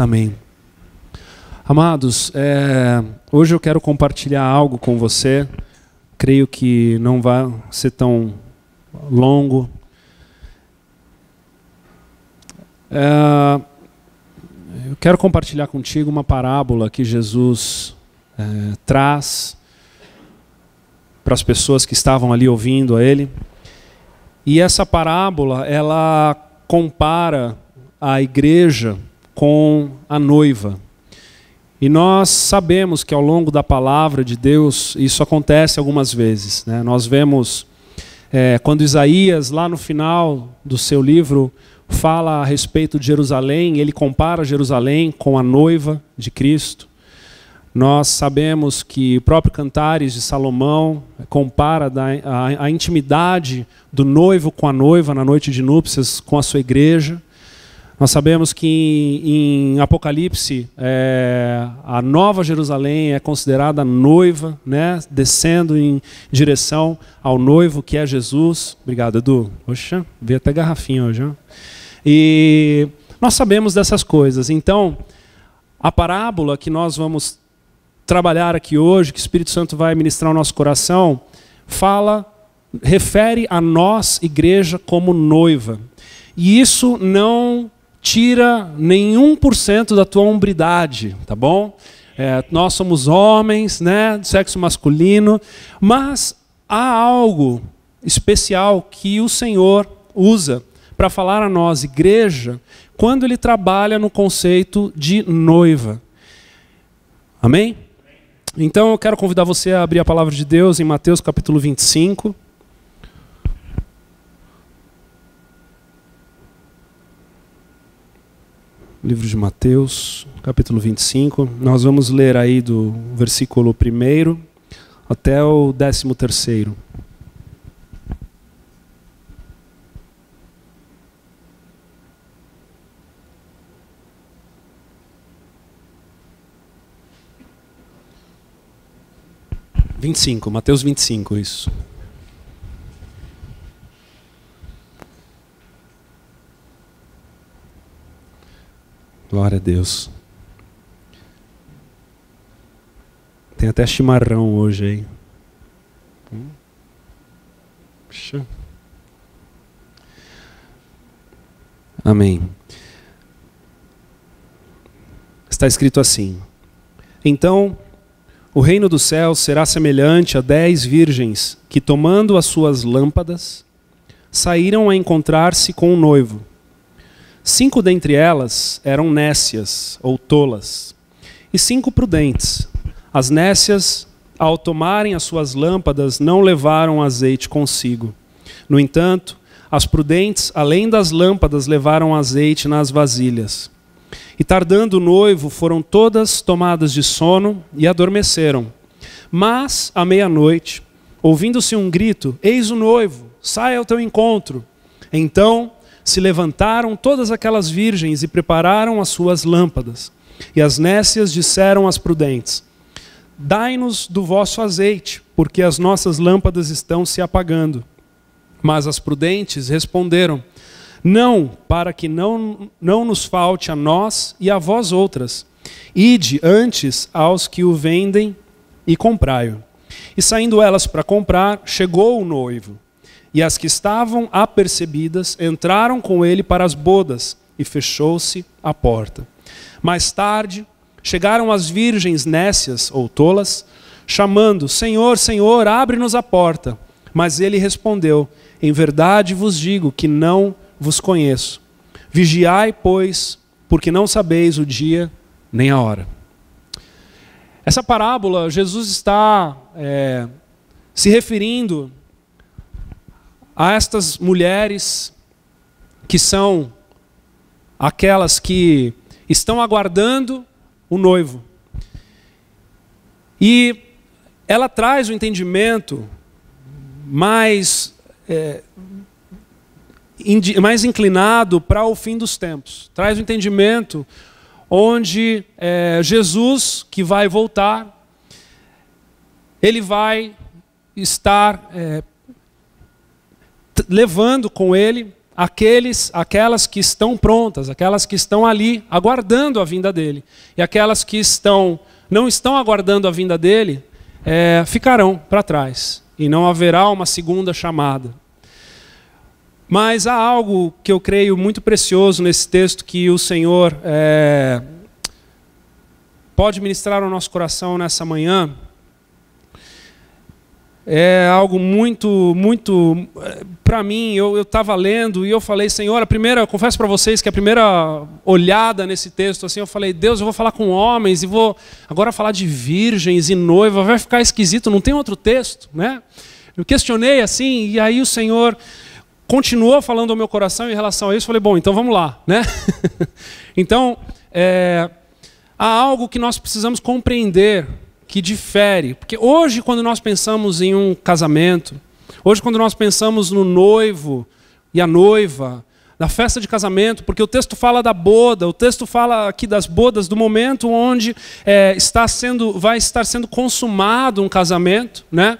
Amém. Amados, hoje eu quero compartilhar algo com você. Creio que não vai ser tão longo. Eu quero compartilhar contigo uma parábola que Jesus traz para as pessoas que estavam ali ouvindo a Ele. E essa parábola, ela compara a igreja com a noiva. E nós sabemos que ao longo da palavra de Deus, isso acontece algumas vezes, né? Nós vemos quando Isaías, lá no final do seu livro, fala a respeito de Jerusalém, ele compara Jerusalém com a noiva de Cristo. Nós sabemos que o próprio Cantares de Salomão compara a intimidade do noivo com a noiva na noite de núpcias com a sua igreja. Nós sabemos que em Apocalipse a Nova Jerusalém é considerada noiva, né, descendo em direção ao noivo que é Jesus. Obrigado, Edu. Poxa, veio até garrafinha hoje. Hein? E nós sabemos dessas coisas. Então, a parábola que nós vamos trabalhar aqui hoje, que o Espírito Santo vai ministrar ao nosso coração, refere a nós, igreja, como noiva. E isso não tira nenhum por cento da tua hombridade, tá bom? Nós somos homens, né, do sexo masculino, mas há algo especial que o Senhor usa para falar a nós, igreja, quando Ele trabalha no conceito de noiva. Amém? Então eu quero convidar você a abrir a palavra de Deus em Mateus capítulo 25. Livro de Mateus, capítulo 25. Nós vamos ler aí do versículo 1 até o 13º. Mateus 25, isso. Glória a Deus. Tem até chimarrão hoje aí. Puxa. Amém. Está escrito assim: Então, o reino dos céus será semelhante a 10 virgens que, tomando as suas lâmpadas, saíram a encontrar-se com o noivo. 5 dentre elas eram nécias ou tolas, e 5 prudentes. As nécias, ao tomarem as suas lâmpadas, não levaram azeite consigo. No entanto, as prudentes, além das lâmpadas, levaram azeite nas vasilhas. E tardando o noivo, foram todas tomadas de sono e adormeceram. Mas, à meia-noite, ouvindo-se um grito: Eis o noivo, saia ao teu encontro. Então se levantaram todas aquelas virgens e prepararam as suas lâmpadas. E as nécias disseram às prudentes: Dai-nos do vosso azeite, porque as nossas lâmpadas estão se apagando. Mas as prudentes responderam: Não, para que não nos falte a nós e a vós outras. Ide antes aos que o vendem e comprai-o. E saindo elas para comprar, chegou o noivo. E as que estavam apercebidas entraram com ele para as bodas, e fechou-se a porta. Mais tarde, chegaram as virgens nécias ou tolas, chamando: Senhor, Senhor, abre-nos a porta. Mas ele respondeu: Em verdade vos digo que não vos conheço. Vigiai, pois, porque não sabeis o dia nem a hora. Essa parábola, Jesus está se referindo a estas mulheres que são aquelas que estão aguardando o noivo. E ela traz o entendimento mais inclinado para o fim dos tempos. Traz o entendimento onde Jesus, que vai voltar, ele vai estar levando com ele aquelas que estão prontas, aquelas que estão ali aguardando a vinda dele. E aquelas que não estão aguardando a vinda dele, ficarão para trás. E não haverá uma segunda chamada. Mas há algo que eu creio muito precioso nesse texto que o Senhor pode ministrar ao nosso coração nessa manhã. É algo muito, muito, para mim, eu estava lendo e eu falei, Senhor, eu confesso para vocês que a primeira olhada nesse texto, assim, eu falei, Deus, eu vou falar com homens e vou agora falar de virgens e noiva, vai ficar esquisito, não tem outro texto, né? Eu questionei assim, e aí o Senhor continuou falando ao meu coração em relação a isso, eu falei, bom, então vamos lá, né? Então, há algo que nós precisamos compreender, que difere. Porque hoje, quando nós pensamos em um casamento, hoje, quando nós pensamos no noivo e a noiva, da festa de casamento, porque o texto fala da boda, o texto fala aqui das bodas, do momento onde vai estar sendo consumado um casamento, né?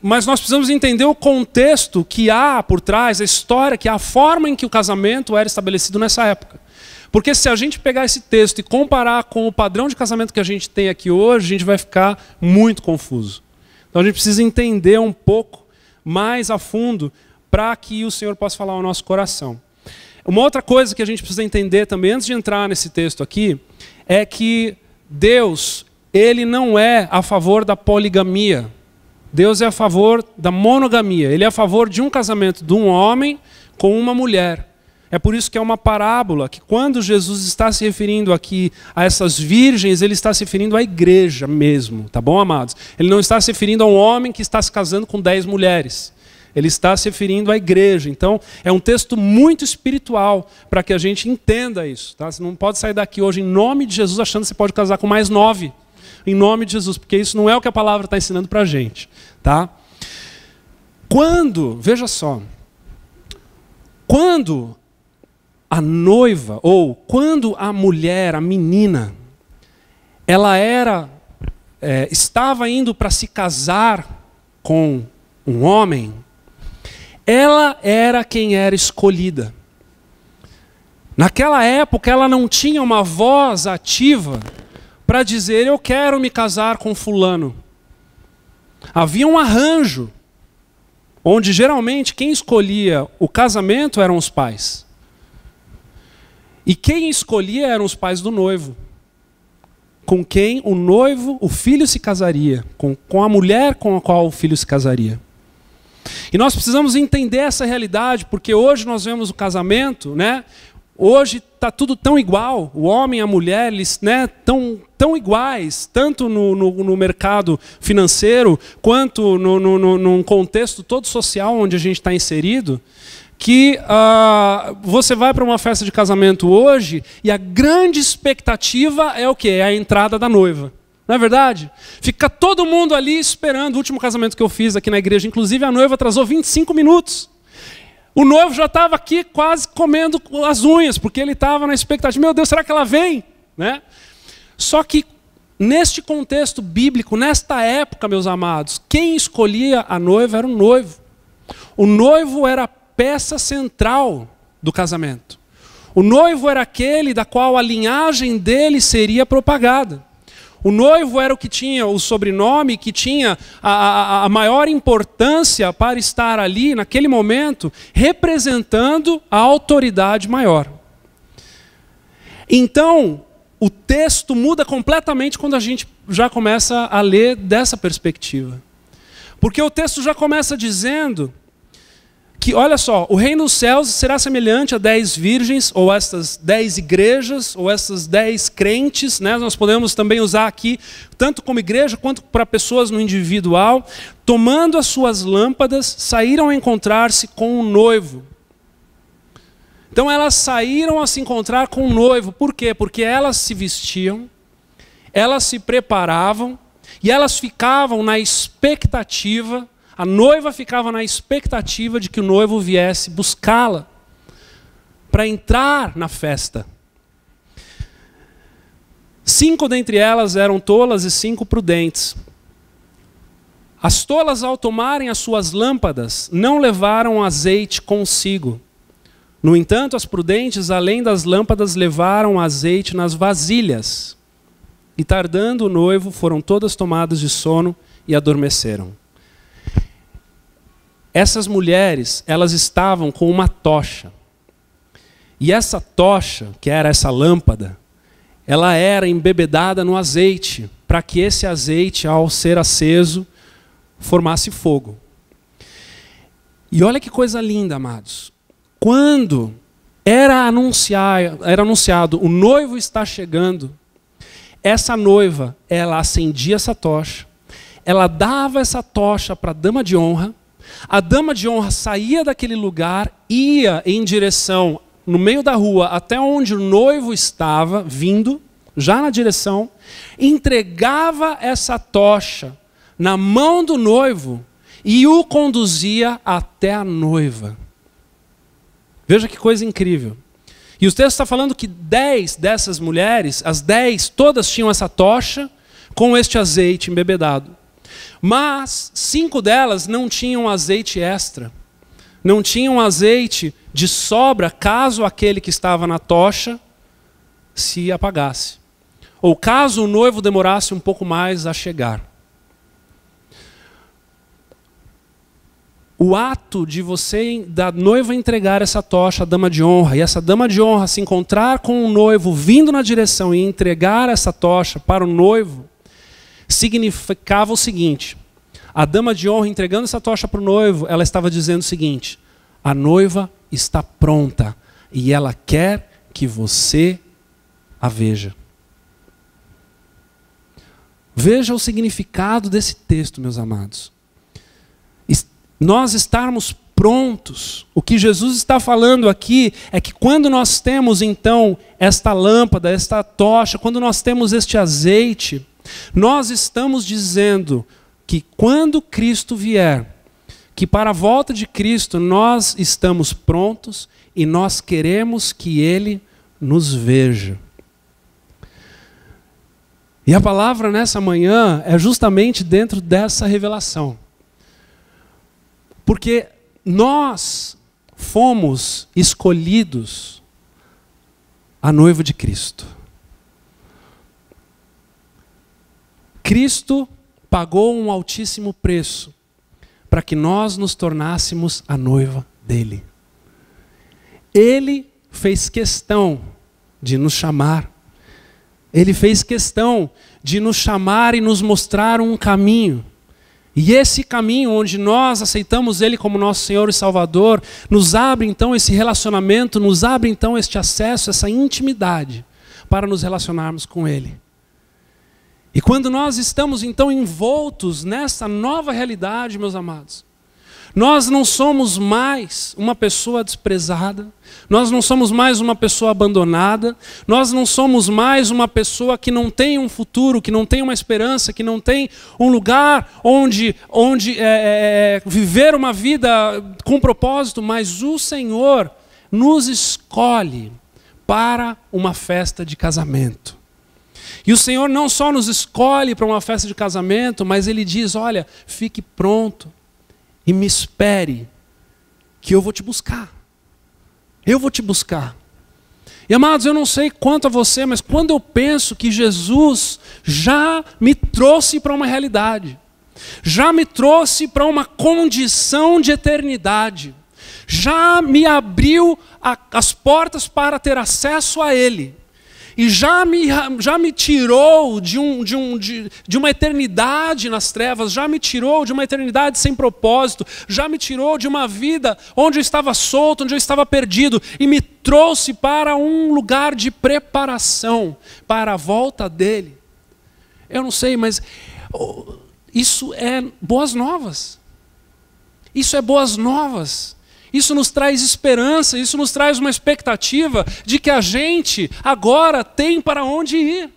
Mas nós precisamos entender o contexto que há por trás, a história, que há a forma em que o casamento era estabelecido nessa época. Porque se a gente pegar esse texto e comparar com o padrão de casamento que a gente tem aqui hoje, a gente vai ficar muito confuso. Então a gente precisa entender um pouco mais a fundo para que o Senhor possa falar ao nosso coração. Uma outra coisa que a gente precisa entender também, antes de entrar nesse texto aqui, é que Deus, Ele não é a favor da poligamia. Deus é a favor da monogamia. Ele é a favor de um casamento de um homem com uma mulher. É por isso que é uma parábola, que quando Jesus está se referindo aqui a essas virgens, ele está se referindo à igreja mesmo, tá bom, amados? Ele não está se referindo a um homem que está se casando com 10 mulheres. Ele está se referindo à igreja. Então, é um texto muito espiritual para que a gente entenda isso. Tá? Você não pode sair daqui hoje em nome de Jesus achando que você pode casar com mais 9. Em nome de Jesus, porque isso não é o que a palavra está ensinando para a gente. Tá? Veja só, quando a noiva, ou quando a mulher, a menina, ela estava indo para se casar com um homem, ela era quem era escolhida. Naquela época, ela não tinha uma voz ativa para dizer, eu quero me casar com fulano. Havia um arranjo, onde geralmente quem escolhia o casamento eram os pais. E quem escolhia eram os pais do noivo. Com quem o filho se casaria. Com a mulher com a qual o filho se casaria. E nós precisamos entender essa realidade, porque hoje nós vemos o casamento, né? Hoje está tudo tão igual. O homem e a mulher, eles, né, tão iguais, tanto no mercado financeiro, quanto num contexto todo social onde a gente está inserido, que você vai para uma festa de casamento hoje e a grande expectativa é o quê? É a entrada da noiva. Não é verdade? Fica todo mundo ali esperando. O último casamento que eu fiz aqui na igreja, inclusive a noiva atrasou 25 minutos. O noivo já estava aqui quase comendo as unhas, porque ele estava na expectativa. Meu Deus, será que ela vem? Né? Só que neste contexto bíblico, nesta época, meus amados, quem escolhia a noiva era o noivo. O noivo era peça central do casamento. O noivo era aquele da qual a linhagem dele seria propagada. O noivo era o que tinha o sobrenome, que tinha a maior importância para estar ali, naquele momento, representando a autoridade maior. Então, o texto muda completamente quando a gente já começa a ler dessa perspectiva. Porque o texto já começa dizendo que, olha só, o reino dos céus será semelhante a 10 virgens, ou estas 10 igrejas, ou essas 10 crentes, né? Nós podemos também usar aqui, tanto como igreja, quanto para pessoas no individual, tomando as suas lâmpadas, saíram a encontrar-se com o noivo. Então elas saíram a se encontrar com o noivo. Por quê? Porque elas se vestiam, elas se preparavam, e elas ficavam na expectativa. A noiva ficava na expectativa de que o noivo viesse buscá-la para entrar na festa. 5 dentre elas eram tolas e 5 prudentes. As tolas, ao tomarem as suas lâmpadas, não levaram azeite consigo. No entanto, as prudentes, além das lâmpadas, levaram azeite nas vasilhas. E tardando o noivo, foram todas tomadas de sono e adormeceram. Essas mulheres, elas estavam com uma tocha. E essa tocha, que era essa lâmpada, ela era embebedada no azeite, para que esse azeite, ao ser aceso, formasse fogo. E olha que coisa linda, amados. Quando era anunciado, o noivo está chegando, essa noiva, ela acendia essa tocha, ela dava essa tocha para a dama de honra, a dama de honra saía daquele lugar, ia em direção, no meio da rua, até onde o noivo estava, vindo, já na direção, entregava essa tocha na mão do noivo e o conduzia até a noiva. Veja que coisa incrível. E o texto está falando que 10 dessas mulheres, as 10, todas tinham essa tocha com este azeite embebedado. Mas 5 delas não tinham azeite extra. Não tinham azeite de sobra caso aquele que estava na tocha se apagasse. Ou caso o noivo demorasse um pouco mais a chegar. O ato de você, da noiva, entregar essa tocha à dama de honra, e essa dama de honra se encontrar com o noivo vindo na direção e entregar essa tocha para o noivo, significava o seguinte: a dama de honra entregando essa tocha para o noivo, ela estava dizendo o seguinte: a noiva está pronta e ela quer que você a veja. Veja o significado desse texto, meus amados. Nós estarmos prontos. O que Jesus está falando aqui é que quando nós temos então esta lâmpada, esta tocha, quando nós temos este azeite, nós estamos dizendo que quando Cristo vier, que para a volta de Cristo nós estamos prontos e nós queremos que Ele nos veja. E a palavra nessa manhã é justamente dentro dessa revelação. Porque nós fomos escolhidos a noiva de Cristo. Cristo pagou um altíssimo preço para que nós nos tornássemos a noiva dele. Ele fez questão de nos chamar. Ele fez questão de nos chamar e nos mostrar um caminho. E esse caminho onde nós aceitamos Ele como nosso Senhor e Salvador, nos abre então esse relacionamento, nos abre então este acesso, essa intimidade, para nos relacionarmos com Ele. E quando nós estamos então envoltos nessa nova realidade, meus amados, nós não somos mais uma pessoa desprezada, nós não somos mais uma pessoa abandonada, nós não somos mais uma pessoa que não tem um futuro, que não tem uma esperança, que não tem um lugar onde viver uma vida com propósito, mas o Senhor nos escolhe para uma festa de casamento. E o Senhor não só nos escolhe para uma festa de casamento, mas Ele diz: olha, fique pronto. E me espere, que eu vou te buscar. Eu vou te buscar. E amados, eu não sei quanto a você, mas quando eu penso que Jesus já me trouxe para uma realidade, já me trouxe para uma condição de eternidade, já me abriu as portas para ter acesso a Ele, e já me tirou de uma eternidade nas trevas, já me tirou de uma eternidade sem propósito, já me tirou de uma vida onde eu estava solto, onde eu estava perdido, e me trouxe para um lugar de preparação para a volta dele. Eu não sei, mas isso é boas novas. Isso é boas novas. Isso nos traz esperança, isso nos traz uma expectativa de que a gente agora tem para onde ir.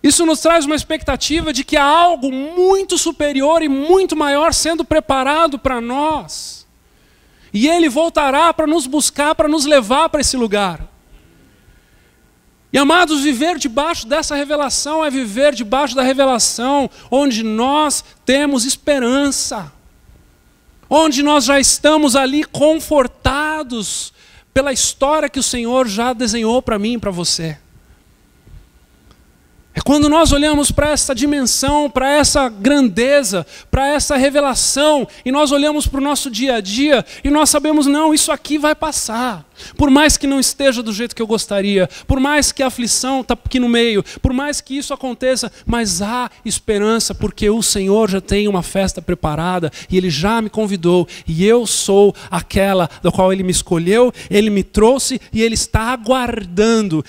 Isso nos traz uma expectativa de que há algo muito superior e muito maior sendo preparado para nós. E Ele voltará para nos buscar, para nos levar para esse lugar. E amados, viver debaixo dessa revelação é viver debaixo da revelação onde nós temos esperança, onde nós já estamos ali confortados pela história que o Senhor já desenhou para mim e para você. É quando nós olhamos para essa dimensão, para essa grandeza, para essa revelação, e nós olhamos para o nosso dia a dia, e nós sabemos, não, isso aqui vai passar. Por mais que não esteja do jeito que eu gostaria, por mais que a aflição está aqui no meio, por mais que isso aconteça, mas há esperança, porque o Senhor já tem uma festa preparada, e Ele já me convidou, e eu sou aquela da qual Ele me escolheu, Ele me trouxe, e Ele está aguardando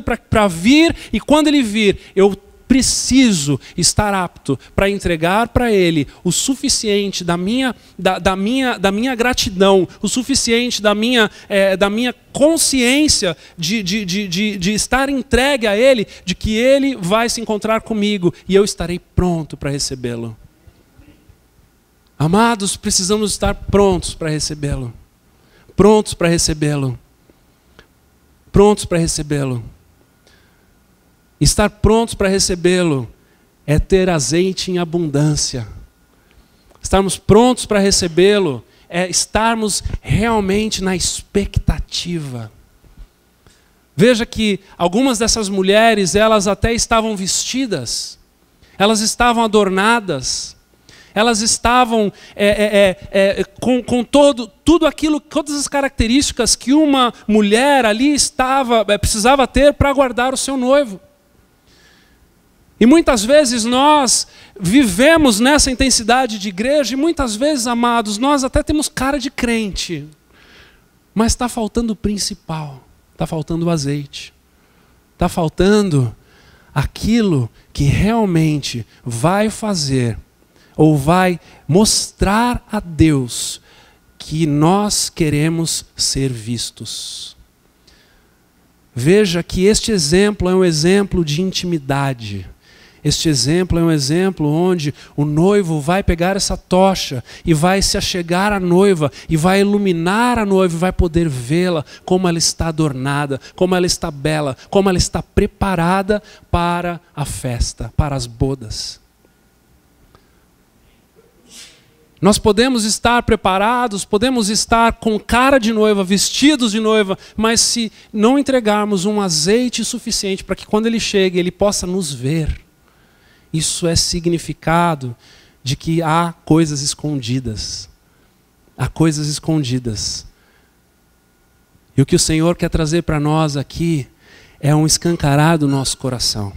para vir, e quando Ele vir, eu preciso estar apto para entregar para Ele o suficiente da minha gratidão, o suficiente da minha consciência de estar entregue a Ele, de que Ele vai se encontrar comigo e eu estarei pronto para recebê-lo. Amados, precisamos estar prontos para recebê-lo. Prontos para recebê-lo. Prontos para recebê-lo. Estar prontos para recebê-lo é ter azeite em abundância. Estarmos prontos para recebê-lo é estarmos realmente na expectativa. Veja que algumas dessas mulheres, elas até estavam vestidas, elas estavam adornadas, elas estavam com tudo aquilo, todas as características que uma mulher ali precisava ter para aguardar o seu noivo. E muitas vezes nós vivemos nessa intensidade de igreja, e muitas vezes, amados, nós até temos cara de crente, mas está faltando o principal, está faltando o azeite, está faltando aquilo que realmente vai fazer, ou vai mostrar a Deus que nós queremos ser vistos. Veja que este exemplo é um exemplo de intimidade. Este exemplo é um exemplo onde o noivo vai pegar essa tocha e vai se achegar à noiva e vai iluminar a noiva e vai poder vê-la como ela está adornada, como ela está bela, como ela está preparada para a festa, para as bodas. Nós podemos estar preparados, podemos estar com cara de noiva, vestidos de noiva, mas se não entregarmos um azeite suficiente para que quando ele chegue, ele possa nos ver, isso é significado de que há coisas escondidas. Há coisas escondidas. E o que o Senhor quer trazer para nós aqui é um escancarar do nosso coração.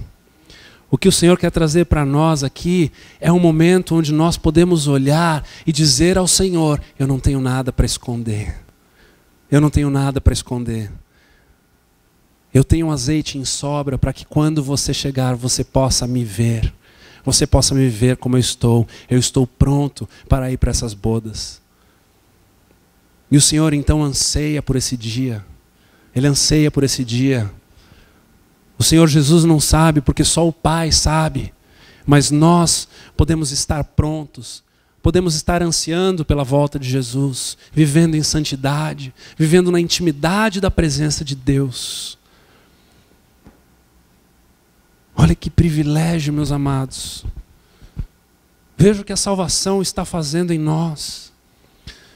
O que o Senhor quer trazer para nós aqui é um momento onde nós podemos olhar e dizer ao Senhor, eu não tenho nada para esconder. Eu não tenho nada para esconder. Eu tenho um azeite em sobra para que quando você chegar, você possa me ver. Você possa me ver como eu estou pronto para ir para essas bodas. E o Senhor então anseia por esse dia, Ele anseia por esse dia. O Senhor Jesus não sabe, porque só o Pai sabe, mas nós podemos estar prontos, podemos estar ansiando pela volta de Jesus, vivendo em santidade, vivendo na intimidade da presença de Deus. Olha que privilégio, meus amados. Veja o que a salvação está fazendo em nós.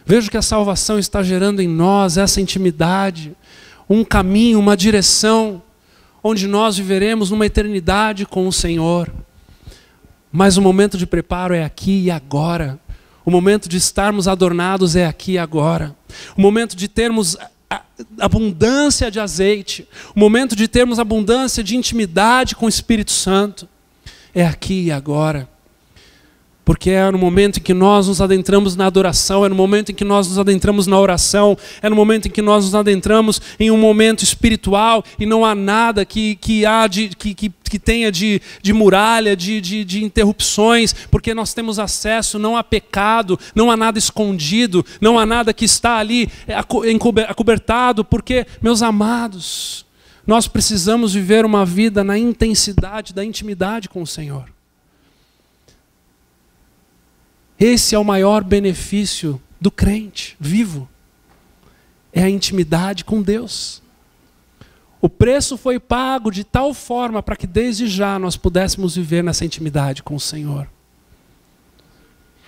Veja o que a salvação está gerando em nós, essa intimidade, um caminho, uma direção, onde nós viveremos numa eternidade com o Senhor. Mas o momento de preparo é aqui e agora. O momento de estarmos adornados é aqui e agora. O momento de termos abundância de azeite, o momento de termos abundância de intimidade com o Espírito Santo, é aqui e agora. Porque é no momento em que nós nos adentramos na adoração, é no momento em que nós nos adentramos na oração, é no momento em que nós nos adentramos em um momento espiritual e não há nada que tenha de muralha, de interrupções, porque nós temos acesso, não há pecado, não há nada escondido, não há nada que está ali acobertado, porque, meus amados, nós precisamos viver uma vida na intensidade da intimidade com o Senhor. Esse é o maior benefício do crente vivo. É a intimidade com Deus. O preço foi pago de tal forma para que desde já nós pudéssemos viver nessa intimidade com o Senhor.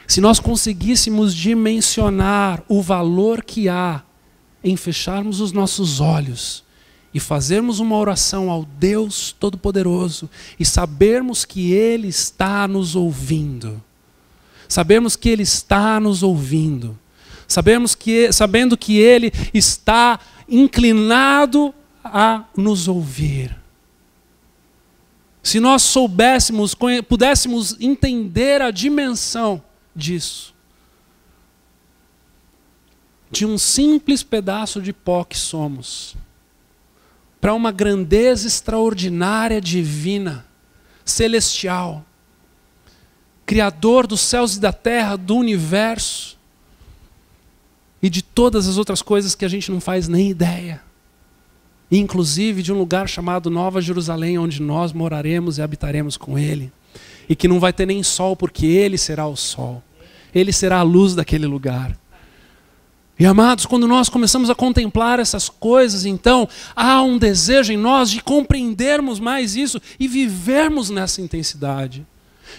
Se nós conseguíssemos dimensionar o valor que há em fecharmos os nossos olhos e fazermos uma oração ao Deus Todo-Poderoso e sabermos que Ele está nos ouvindo, sabemos que Ele está nos ouvindo, sabendo que Ele está inclinado a nos ouvir. Se nós soubéssemos, pudéssemos entender a dimensão disso, de um simples pedaço de pó que somos, para uma grandeza extraordinária, divina, celestial, Criador dos céus e da terra, do universo, e de todas as outras coisas que a gente não faz nem ideia. Inclusive de um lugar chamado Nova Jerusalém, onde nós moraremos e habitaremos com Ele. E que não vai ter nem sol, porque Ele será o sol. Ele será a luz daquele lugar. E amados, quando nós começamos a contemplar essas coisas, então há um desejo em nós de compreendermos mais isso e vivermos nessa intensidade.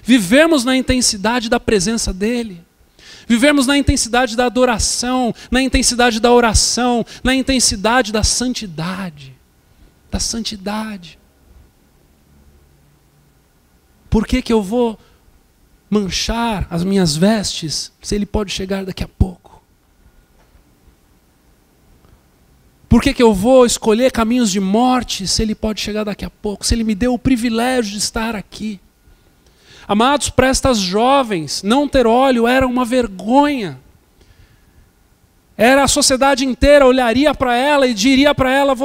Vivermos na intensidade da presença dEle. Vivemos na intensidade da adoração, na intensidade da oração, na intensidade da santidade. Da santidade. Por que eu vou manchar as minhas vestes se Ele pode chegar daqui a pouco? Por que eu vou escolher caminhos de morte se Ele pode chegar daqui a pouco? Se Ele me deu o privilégio de estar aqui. Amados, para estas jovens, não ter óleo era uma vergonha. A sociedade inteira olharia para ela e diria para ela: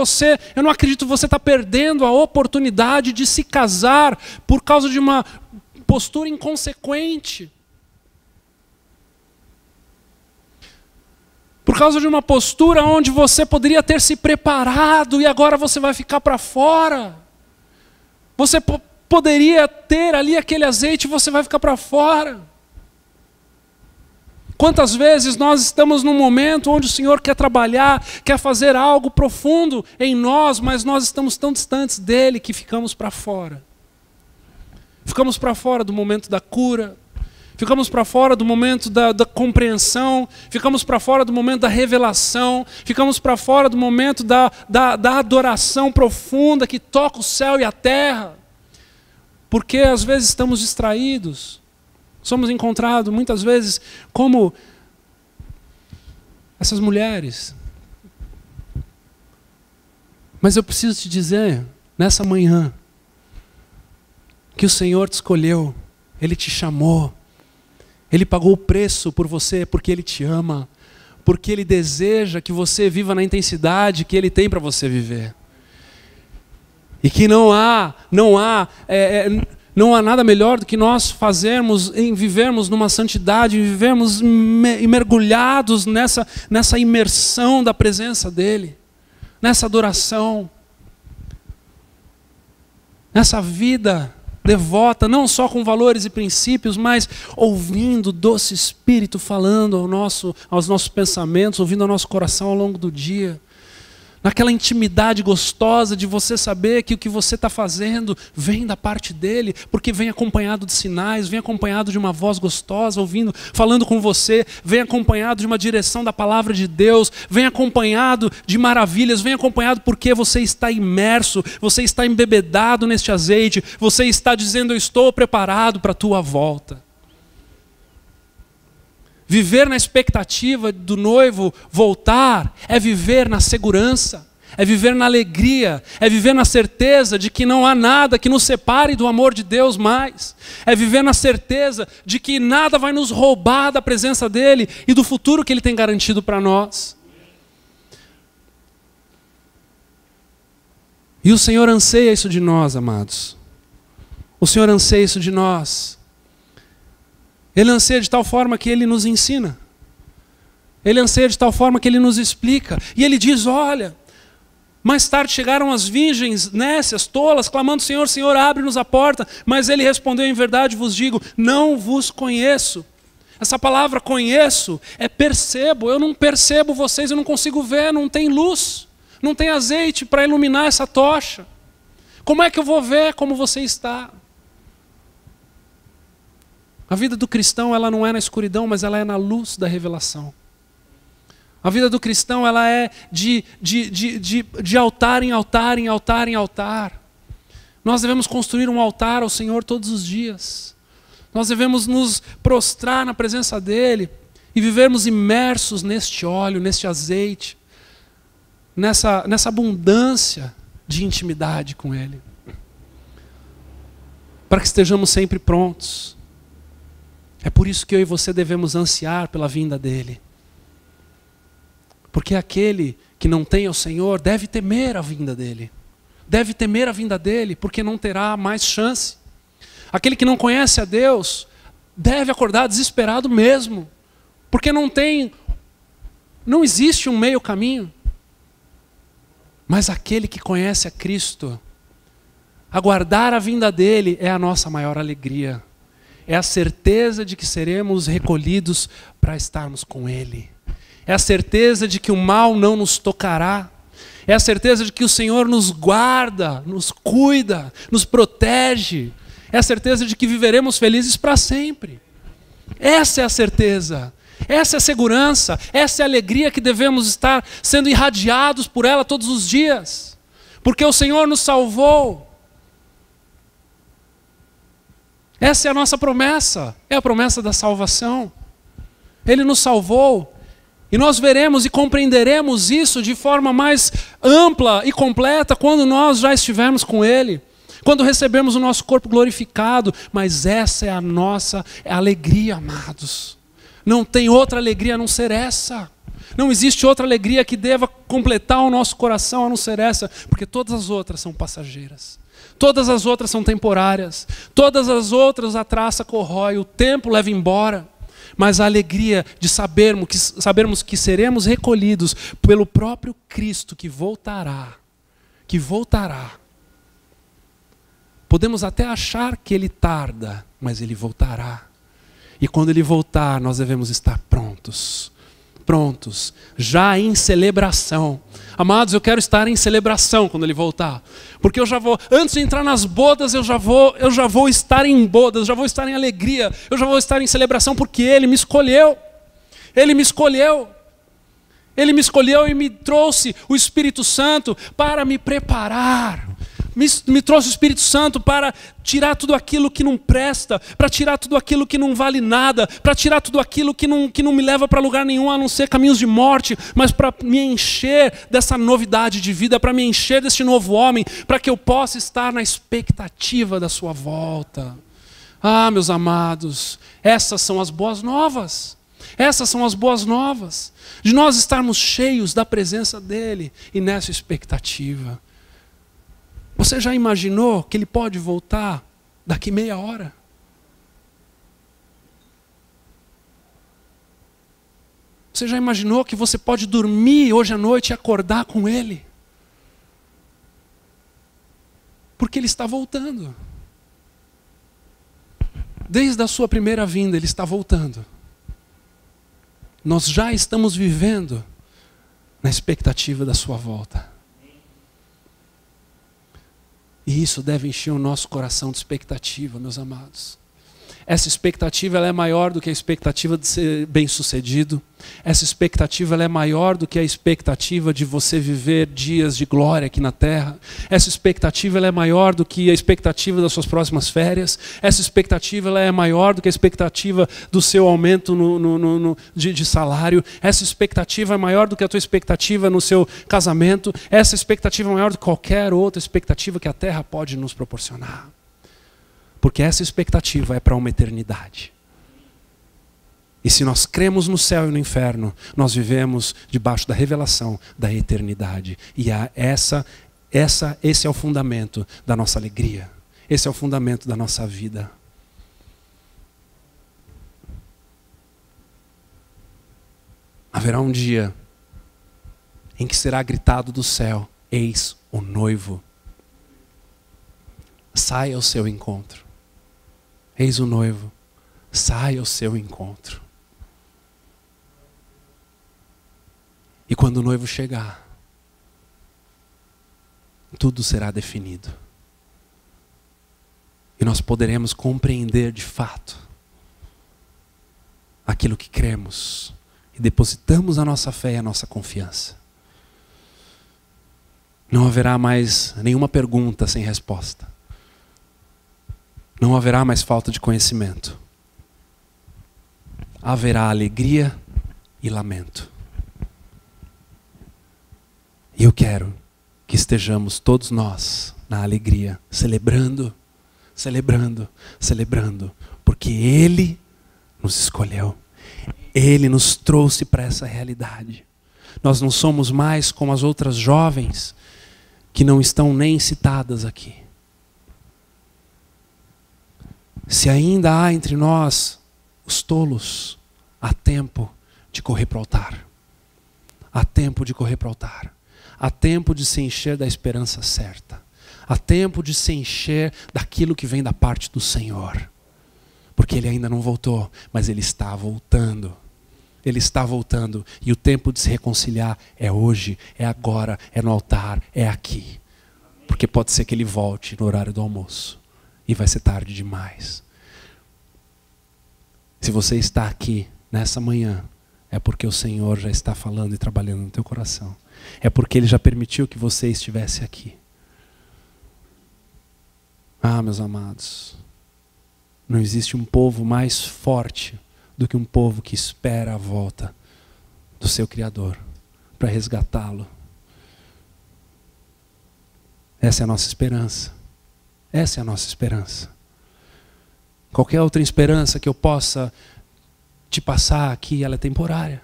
eu não acredito que você está perdendo a oportunidade de se casar por causa de uma postura inconsequente. Por causa de uma postura onde você poderia ter se preparado e agora você vai ficar para fora. Você poderia ter ali aquele azeite e você vai ficar para fora. Quantas vezes nós estamos num momento onde o Senhor quer trabalhar, quer fazer algo profundo em nós, mas nós estamos tão distantes dEle que ficamos para fora. Ficamos para fora do momento da cura, ficamos para fora do momento da compreensão, ficamos para fora do momento da revelação, ficamos para fora do momento da adoração profunda que toca o céu e a terra. Porque às vezes estamos distraídos. Somos encontrados muitas vezes como essas mulheres. Mas eu preciso te dizer, nessa manhã, que o Senhor te escolheu, Ele te chamou, Ele pagou o preço por você porque Ele te ama, porque Ele deseja que você viva na intensidade que Ele tem para você viver. E que não há nada melhor do que nós fazermos em vivermos numa santidade, vivermos mergulhados nessa imersão da presença dEle, nessa adoração, nessa vida devota, não só com valores e princípios, mas ouvindo o doce Espírito falando aos nossos pensamentos, ouvindo ao nosso coração ao longo do dia. Naquela intimidade gostosa de você saber que o que você está fazendo vem da parte dEle, porque vem acompanhado de sinais, vem acompanhado de uma voz gostosa, falando com você, vem acompanhado de uma direção da palavra de Deus, vem acompanhado de maravilhas, vem acompanhado porque você está imerso, você está embebedado neste azeite, você está dizendo: eu estou preparado para a tua volta. Viver na expectativa do noivo voltar é viver na segurança, é viver na alegria, é viver na certeza de que não há nada que nos separe do amor de Deus mais. É viver na certeza de que nada vai nos roubar da presença dEle e do futuro que Ele tem garantido para nós. E o Senhor anseia isso de nós, amados. O Senhor anseia isso de nós. Ele anseia de tal forma que Ele nos ensina. Ele anseia de tal forma que Ele nos explica. E Ele diz: olha, mais tarde chegaram as virgens nécias, tolas, clamando: Senhor, Senhor, abre-nos a porta. Mas Ele respondeu: em verdade vos digo, não vos conheço. Essa palavra conheço é percebo. Eu não percebo vocês, eu não consigo ver, não tem luz. Não tem azeite para iluminar essa tocha. Como é que eu vou ver como você está? A vida do cristão, ela não é na escuridão, mas ela é na luz da revelação. A vida do cristão, ela é de altar em altar, em altar em altar. Nós devemos construir um altar ao Senhor todos os dias. Nós devemos nos prostrar na presença dEle e vivermos imersos neste óleo, neste azeite, nessa abundância de intimidade com Ele. Para que estejamos sempre prontos. É por isso que eu e você devemos ansiar pela vinda dEle. Porque aquele que não tem o Senhor deve temer a vinda dEle. Deve temer a vinda dEle, porque não terá mais chance. Aquele que não conhece a Deus deve acordar desesperado mesmo. Porque não existe um meio caminho. Mas aquele que conhece a Cristo, aguardar a vinda dEle é a nossa maior alegria. É a certeza de que seremos recolhidos para estarmos com Ele. É a certeza de que o mal não nos tocará. É a certeza de que o Senhor nos guarda, nos cuida, nos protege. É a certeza de que viveremos felizes para sempre. Essa é a certeza. Essa é a segurança. Essa é a alegria que devemos estar sendo irradiados por ela todos os dias. Porque o Senhor nos salvou. Essa é a nossa promessa, é a promessa da salvação. Ele nos salvou e nós veremos e compreenderemos isso de forma mais ampla e completa quando nós já estivermos com Ele, quando recebemos o nosso corpo glorificado. Mas essa é a nossa alegria, amados. Não tem outra alegria a não ser essa. Não existe outra alegria que deva completar o nosso coração a não ser essa, porque todas as outras são passageiras. Todas as outras são temporárias. Todas as outras a traça corrói, o tempo leva embora. Mas a alegria de sabermos que seremos recolhidos pelo próprio Cristo que voltará. Que voltará. Podemos até achar que Ele tarda, mas Ele voltará. E quando Ele voltar, nós devemos estar prontos. Prontos, já em celebração. Amados, eu quero estar em celebração quando Ele voltar. Porque eu já vou, antes de entrar nas bodas, eu já vou estar em bodas, eu já vou estar em alegria, eu já vou estar em celebração, porque Ele me escolheu. Ele me escolheu. Ele me escolheu e me trouxe o Espírito Santo para me preparar. Me trouxe o Espírito Santo para tirar tudo aquilo que não presta, para tirar tudo aquilo que não vale nada, para tirar tudo aquilo que não me leva para lugar nenhum a não ser caminhos de morte, mas para me encher dessa novidade de vida, para me encher deste novo homem, para que eu possa estar na expectativa da sua volta. Ah, meus amados, essas são as boas novas. Essas são as boas novas, de nós estarmos cheios da presença dEle e nessa expectativa. Você já imaginou que Ele pode voltar daqui meia hora? Você já imaginou que você pode dormir hoje à noite e acordar com Ele? Porque Ele está voltando. Desde a sua primeira vinda, Ele está voltando. Nós já estamos vivendo na expectativa da sua volta. E isso deve encher o nosso coração de expectativa, meus amados. Essa expectativa ela é maior do que a expectativa de ser bem-sucedido. Essa expectativa ela é maior do que a expectativa de você viver dias de glória aqui na terra. Essa expectativa ela é maior do que a expectativa das suas próximas férias. Essa expectativa ela é maior do que a expectativa do seu aumento de salário. Essa expectativa é maior do que a tua expectativa no seu casamento. Essa expectativa é maior do que qualquer outra expectativa que a terra pode nos proporcionar. Porque essa expectativa é para uma eternidade. E se nós cremos no céu e no inferno, nós vivemos debaixo da revelação da eternidade. E esse é o fundamento da nossa alegria. Esse é o fundamento da nossa vida. Haverá um dia em que será gritado do céu: eis o noivo. Saia ao seu encontro. Eis o noivo, sai ao seu encontro. E quando o noivo chegar, tudo será definido. E nós poderemos compreender de fato aquilo que cremos e depositamos a nossa fé e a nossa confiança. Não haverá mais nenhuma pergunta sem resposta. Não haverá mais falta de conhecimento. Haverá alegria e lamento. E eu quero que estejamos todos nós na alegria, celebrando, porque Ele nos escolheu. Ele nos trouxe para essa realidade. Nós não somos mais como as outras jovens que não estão nem citadas aqui. Se ainda há entre nós os tolos, há tempo de correr para o altar. Há tempo de correr para o altar. Há tempo de se encher da esperança certa. Há tempo de se encher daquilo que vem da parte do Senhor. Porque Ele ainda não voltou, mas Ele está voltando. Ele está voltando. E o tempo de se reconciliar é hoje, é agora, é no altar, é aqui. Porque pode ser que Ele volte no horário do almoço. E vai ser tarde demais. Se você está aqui nessa manhã, é porque o Senhor já está falando e trabalhando no teu coração. É porque Ele já permitiu que você estivesse aqui. Ah, meus amados, não existe um povo mais forte do que um povo que espera a volta do seu Criador para resgatá-lo. Essa é a nossa esperança. Essa é a nossa esperança. Qualquer outra esperança que eu possa te passar aqui, ela é temporária.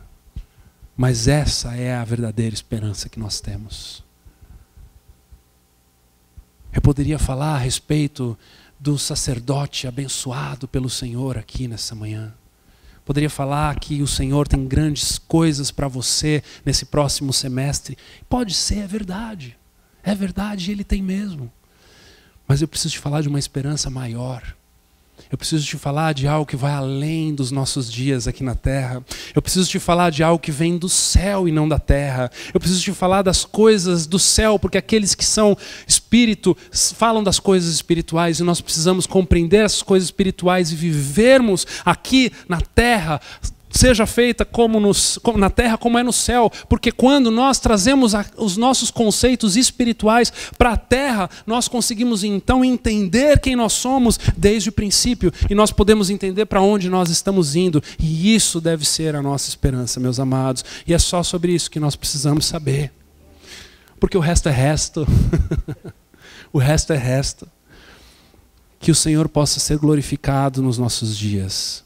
Mas essa é a verdadeira esperança que nós temos. Eu poderia falar a respeito do sacerdote abençoado pelo Senhor aqui nessa manhã. Poderia falar que o Senhor tem grandes coisas para você nesse próximo semestre. Pode ser, é verdade. É verdade, Ele tem mesmo. Mas eu preciso te falar de uma esperança maior. Eu preciso te falar de algo que vai além dos nossos dias aqui na terra. Eu preciso te falar de algo que vem do céu e não da terra. Eu preciso te falar das coisas do céu, porque aqueles que são espírito falam das coisas espirituais e nós precisamos compreender essas coisas espirituais e vivermos aqui na terra, seja feita na terra como é no céu, porque quando nós trazemos os nossos conceitos espirituais para a terra, nós conseguimos então entender quem nós somos desde o princípio e nós podemos entender para onde nós estamos indo, e isso deve ser a nossa esperança, meus amados, e é só sobre isso que nós precisamos saber, porque o resto é resto. O resto é resto. Que o Senhor possa ser glorificado nos nossos dias.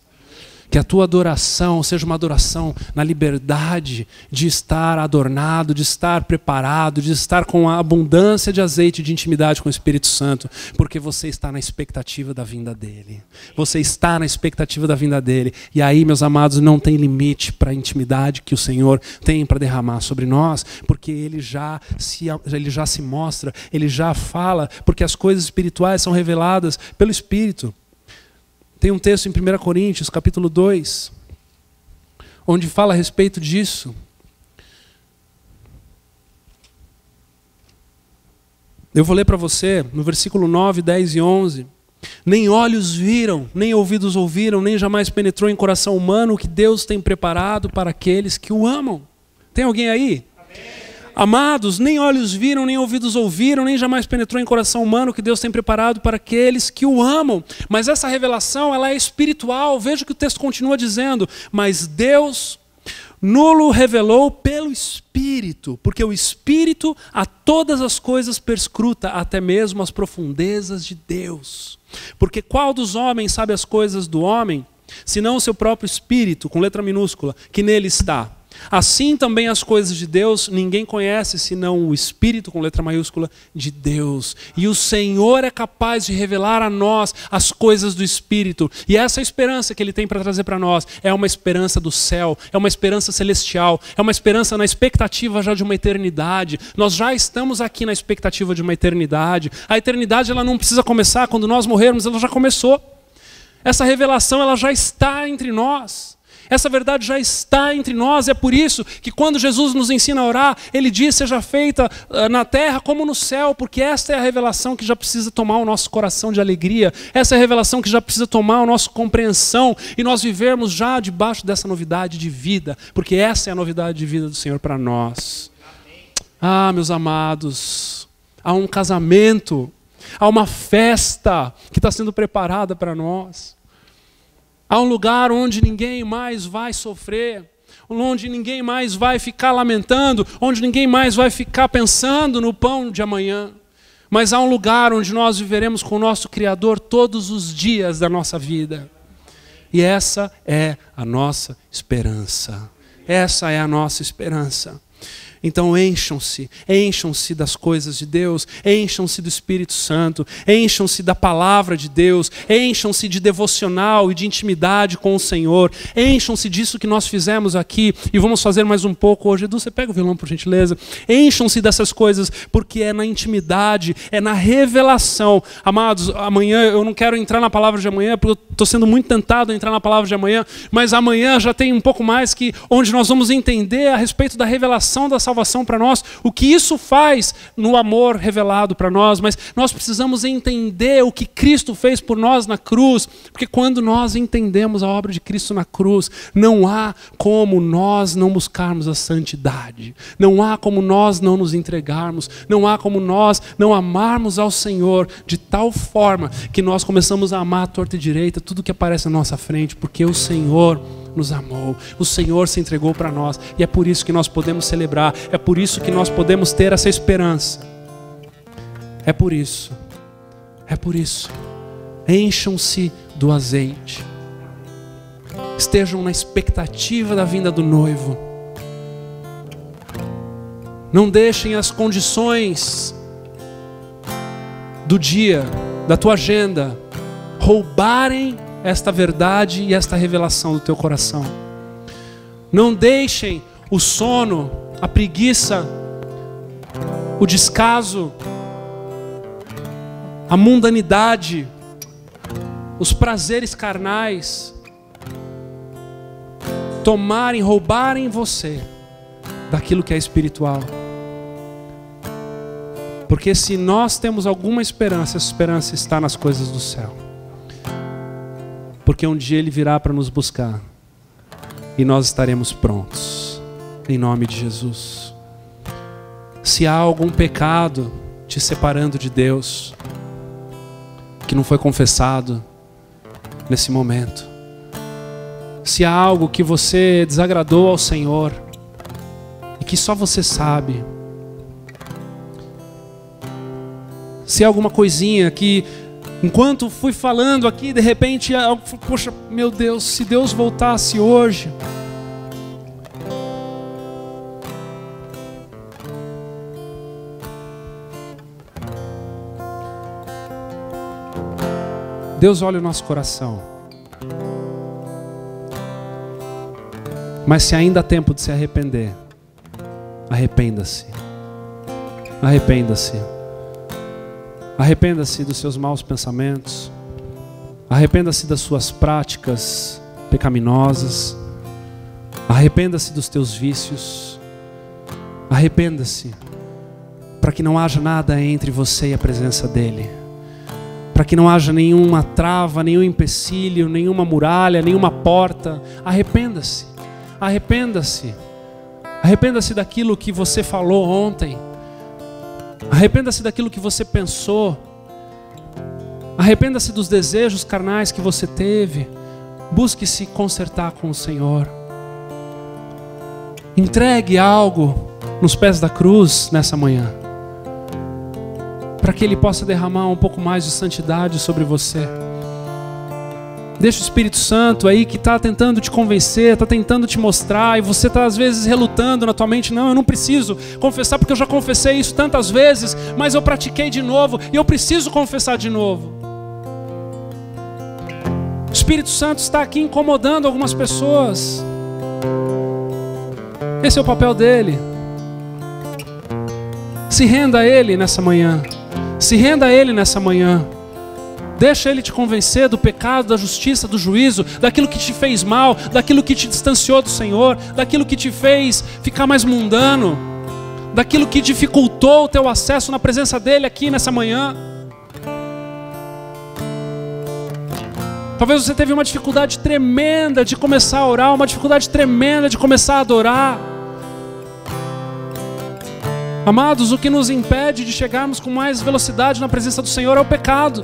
Que a tua adoração seja uma adoração na liberdade de estar adornado, de estar preparado, de estar com a abundância de azeite de intimidade com o Espírito Santo, porque você está na expectativa da vinda dEle. Você está na expectativa da vinda dEle. E aí, meus amados, não tem limite para a intimidade que o Senhor tem para derramar sobre nós, porque Ele já se mostra, Ele já fala, porque as coisas espirituais são reveladas pelo Espírito. Tem um texto em 1 Coríntios, capítulo 2, onde fala a respeito disso. Eu vou ler para você, no versículo 9, 10 e 11. Nem olhos viram, nem ouvidos ouviram, nem jamais penetrou em coração humano o que Deus tem preparado para aqueles que o amam. Tem alguém aí? Amados, nem olhos viram, nem ouvidos ouviram, nem jamais penetrou em coração humano o que Deus tem preparado para aqueles que o amam. Mas essa revelação, ela é espiritual. Veja o que o texto continua dizendo. Mas Deus nulo revelou pelo Espírito, porque o Espírito a todas as coisas perscruta, até mesmo as profundezas de Deus. Porque qual dos homens sabe as coisas do homem, senão o seu próprio Espírito, com letra minúscula, que nele está? Assim também as coisas de Deus ninguém conhece senão o Espírito, com letra maiúscula, de Deus. E o Senhor é capaz de revelar a nós as coisas do Espírito. E essa esperança que Ele tem para trazer para nós é uma esperança do céu, é uma esperança celestial, é uma esperança na expectativa já de uma eternidade. Nós já estamos aqui na expectativa de uma eternidade. A eternidade ela não precisa começar quando nós morrermos, ela já começou. Essa revelação ela já está entre nós. Essa verdade já está entre nós. É por isso que quando Jesus nos ensina a orar, Ele diz, seja feita na terra como no céu, porque esta é a revelação que já precisa tomar o nosso coração de alegria. Essa é a revelação que já precisa tomar a nossa compreensão e nós vivermos já debaixo dessa novidade de vida, porque essa é a novidade de vida do Senhor para nós. Ah, meus amados, há um casamento, há uma festa que está sendo preparada para nós. Há um lugar onde ninguém mais vai sofrer, onde ninguém mais vai ficar lamentando, onde ninguém mais vai ficar pensando no pão de amanhã. Mas há um lugar onde nós viveremos com o nosso Criador todos os dias da nossa vida. E essa é a nossa esperança. Essa é a nossa esperança. Então encham-se das coisas de Deus, encham-se do Espírito Santo, encham-se da palavra de Deus, encham-se de devocional e de intimidade com o Senhor, encham-se disso que nós fizemos aqui e vamos fazer mais um pouco hoje. Edu, você pega o violão por gentileza? Encham-se dessas coisas, porque é na intimidade, é na revelação. Amados, amanhã eu não quero entrar na palavra de amanhã, porque eu estou sendo muito tentado a entrar na palavra de amanhã, mas amanhã já tem um pouco mais que onde nós vamos entender a respeito da revelação da salvação para nós, o que isso faz no amor revelado para nós, mas nós precisamos entender o que Cristo fez por nós na cruz, porque quando nós entendemos a obra de Cristo na cruz, não há como nós não buscarmos a santidade, não há como nós não nos entregarmos, não há como nós não amarmos ao Senhor de tal forma que nós começamos a amar à torta e direita tudo que aparece na nossa frente, porque o Senhor nos amou, o Senhor se entregou para nós, e é por isso que nós podemos celebrar, é por isso que nós podemos ter essa esperança. É por isso, encham-se do azeite, estejam na expectativa da vinda do noivo, não deixem as condições do dia, da tua agenda, roubarem esta verdade e esta revelação do teu coração. Não deixem o sono, a preguiça, o descaso, a mundanidade, os prazeres carnais roubarem você daquilo que é espiritual. Porque se nós temos alguma esperança, essa esperança está nas coisas do céu. Porque um dia Ele virá para nos buscar e nós estaremos prontos, em nome de Jesus. Se há algum pecado te separando de Deus, que não foi confessado nesse momento, se há algo que você desagradou ao Senhor e que só você sabe, se há alguma coisinha que enquanto fui falando aqui, de repente, poxa, meu Deus, se Deus voltasse hoje. Deus olha o nosso coração. Mas se ainda há tempo de se arrepender, arrependa-se. Arrependa-se. Arrependa-se dos seus maus pensamentos. Arrependa-se das suas práticas pecaminosas. Arrependa-se dos teus vícios. Arrependa-se para que não haja nada entre você e a presença dEle. Para que não haja nenhuma trava, nenhum empecilho, nenhuma muralha, nenhuma porta. Arrependa-se. Arrependa-se. Arrependa-se daquilo que você falou ontem. Arrependa-se daquilo que você pensou. Arrependa-se dos desejos carnais que você teve. Busque se consertar com o Senhor. Entregue algo nos pés da cruz nessa manhã, para que Ele possa derramar um pouco mais de santidade sobre você. Deixa o Espírito Santo aí que está tentando te convencer, está tentando te mostrar, e você está às vezes relutando na tua mente. Não, eu não preciso confessar porque eu já confessei isso tantas vezes, mas eu pratiquei de novo e eu preciso confessar de novo. O Espírito Santo está aqui incomodando algumas pessoas. Esse é o papel dele. Se renda a Ele nessa manhã. Se renda a Ele nessa manhã. Deixa Ele te convencer do pecado, da justiça, do juízo, daquilo que te fez mal, daquilo que te distanciou do Senhor, daquilo que te fez ficar mais mundano, daquilo que dificultou o teu acesso na presença dEle aqui nessa manhã. Talvez você teve uma dificuldade tremenda de começar a orar, uma dificuldade tremenda de começar a adorar. Amados, o que nos impede de chegarmos com mais velocidade na presença do Senhor é o pecado.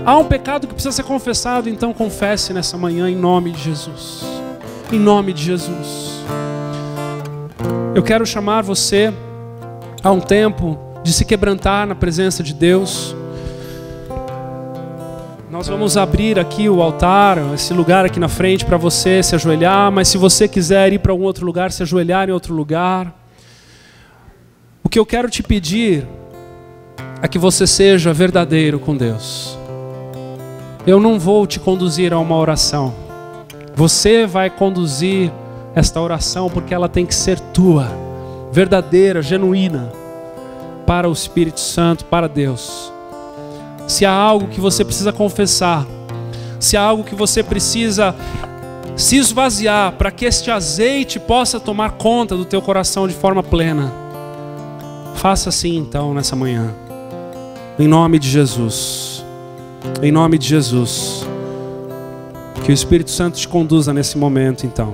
Há um pecado que precisa ser confessado, então confesse nessa manhã em nome de Jesus. Em nome de Jesus. Eu quero chamar você a um tempo de se quebrantar na presença de Deus. Nós vamos abrir aqui o altar, esse lugar aqui na frente para você se ajoelhar, mas se você quiser ir para algum outro lugar, se ajoelhar em outro lugar. O que eu quero te pedir é que você seja verdadeiro com Deus. Eu não vou te conduzir a uma oração. Você vai conduzir esta oração porque ela tem que ser tua, verdadeira, genuína, para o Espírito Santo, para Deus. Se há algo que você precisa confessar, se há algo que você precisa se esvaziar para que este azeite possa tomar conta do teu coração de forma plena, faça assim então nessa manhã, em nome de Jesus, em nome de Jesus, que o Espírito Santo te conduza nesse momento então.